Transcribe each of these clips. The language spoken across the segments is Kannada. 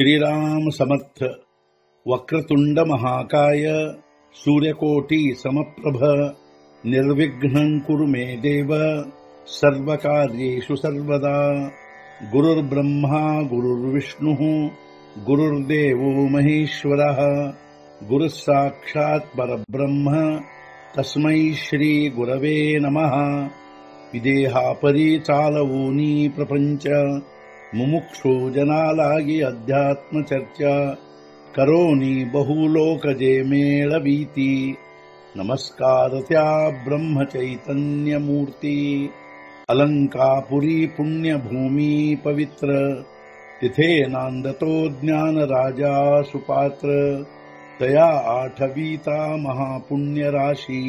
श्रीराम समर्थ। वक्रतुंड महाकाय सूर्यकोटि समप्रभ निर्विघ्नं कुरु मे देव सर्वकार्येषु सर्वदा। गुरुर्ब्रह्मा गुरुर्विष्णुः गुरुर्देवो महेश्वरः गुरुः साक्षात् परब्रह्म तस्मै श्री गुरवे नमः। विदेहापरि चालवूनी प्रपंच मुमुक्षु जनालागी अध्यात्म चर्चा करोनी बहुलोकजे मेळवीती। नमस्कार त्या ब्रह्म चैतन्य मूर्ती अलंकापुरी पुण्यभूमी पवित्र तिथे नांदतो ज्ञान राजा सुपात्र तया आठवीता महापुण्य राशी।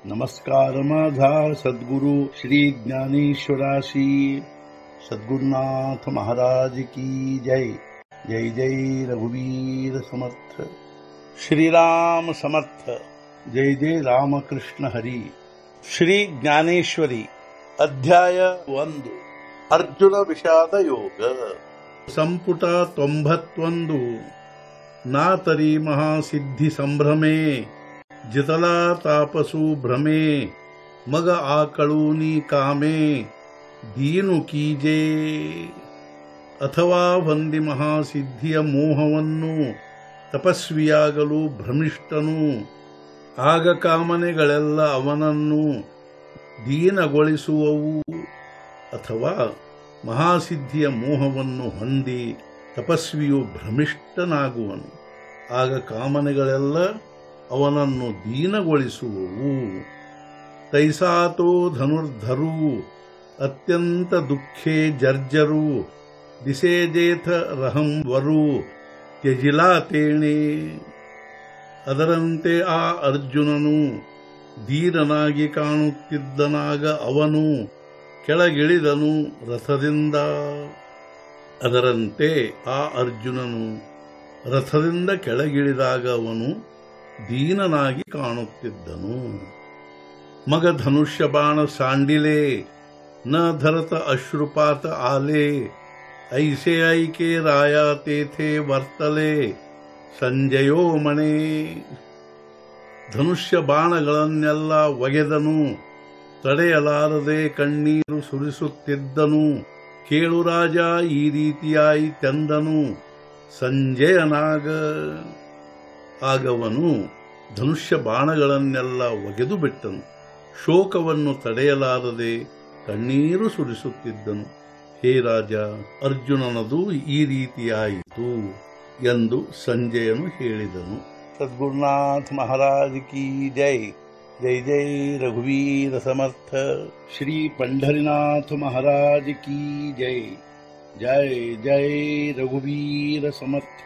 नमस्कार माझा सद्गुरु श्री ज्ञानेश्वराशी। सद्गुरुनाथ महाराज की जय। जय जय रघुवीर समर्थ। श्रीराम समर्थ। जय जय रामकृष्ण हरी। श्री ज्ञानेश्वरी अध्याय 1 अर्जुन विषाद योग संपुಟ 91 नातरी महासिद्धि संभ्रमे जितला तापसु भ्रमे मग आकळूनी कामे ದೀನು ಕೀಜೆ ಅಥವಾ ಹೊಂದಿ ಮಹಾಸಿದ್ಧಿಯ ಮೋಹವನ್ನು ತಪಸ್ವಿಯಾಗಲು ಭ್ರಮಿಷ್ಠನು ಆಗ ಕಾಮನೆಗಳೆಲ್ಲ ಅವನನ್ನು ದೀನಗೊಳಿಸುವವು। ಅಥವಾ ಮಹಾಸಿದ್ಧಿಯ ಮೋಹವನ್ನು ಹೊಂದಿ ತಪಸ್ವಿಯು ಭ್ರಮಿಷ್ಠನಾಗುವನು ಆಗ ಕಾಮನೆಗಳೆಲ್ಲ ಅವನನ್ನು ದೀನಗೊಳಿಸುವವು। ತೈಸಾತೋ ಧನುರ್ಧರು ಅತ್ಯಂತ ದುಃಖೇ ಜರ್ಜರು ದಿಸೇಜೇಥ ರಹಂ ವರು ತ್ಯಜಿಲಾತೇಣೆ। ಅದರಂತೆ ಆ ಅರ್ಜುನನು ಧೀರನಾಗಿ ಕಾಣುತ್ತಿದ್ದನಾಗ ಅವನು ಕೆಳಗಿಳಿದನು ರಥದಿಂದ। ಅದರಂತೆ ಆ ಅರ್ಜುನನು ರಥದಿಂದ ಕೆಳಗಿಳಿದಾಗ ಅವನು ದೀನನಾಗಿ ಕಾಣುತ್ತಿದ್ದನು। ಮಗ ಧನುಷ್ಯ ಬಾಣ ಸಾಂಡಿಲೆ न धरत अश्रुपात आले ऐसे ऐके राया तेथे वರ್ತಲೆ ಸಂಜಯೋ ಮಣೆ। ಧನುಷ್ಯ ಬಾಣಗಳನ್ನೆಲ್ಲ ಒಗೆದನು ತಡೆಯಲಾರದೆ ಕಣ್ಣೀರು ಸುರಿಸುತ್ತಿದ್ದನು। ಕೇಳು ರಾಜ ಈ ರೀತಿಯಾಯಿತೆಂದನು ಸಂಜಯನಾಗ। ಆಗವನು ಧನುಷ್ಯ ಬಾಣಗಳನ್ನೆಲ್ಲ ಒಗೆದು ಬಿಟ್ಟನು, ಶೋಕವನ್ನು ತಡೆಯಲಾರದೆ ಕಣ್ಣೀರು ಸುರಿಸುತ್ತಿದ್ದನು। ಹೇ ರಾಜ, ಅರ್ಜುನನದು ಈ ರೀತಿಯಾಯಿತು ಎಂದು ಸಂಜಯನು ಹೇಳಿದನು। ಸದ್ಗುರುನಾಥ ಮಹಾರಾಜ್ ಕಿ ಜೈ। ಜೈ ಜೈ ರಘುವೀರ ಸಮರ್ಥ। ಶ್ರೀ ಪಂಢರಿನಾಥ ಮಹಾರಾಜ್ ಕಿ ಜೈ। ಜೈ ಜೈ ರಘುವೀರ ಸಮರ್ಥ।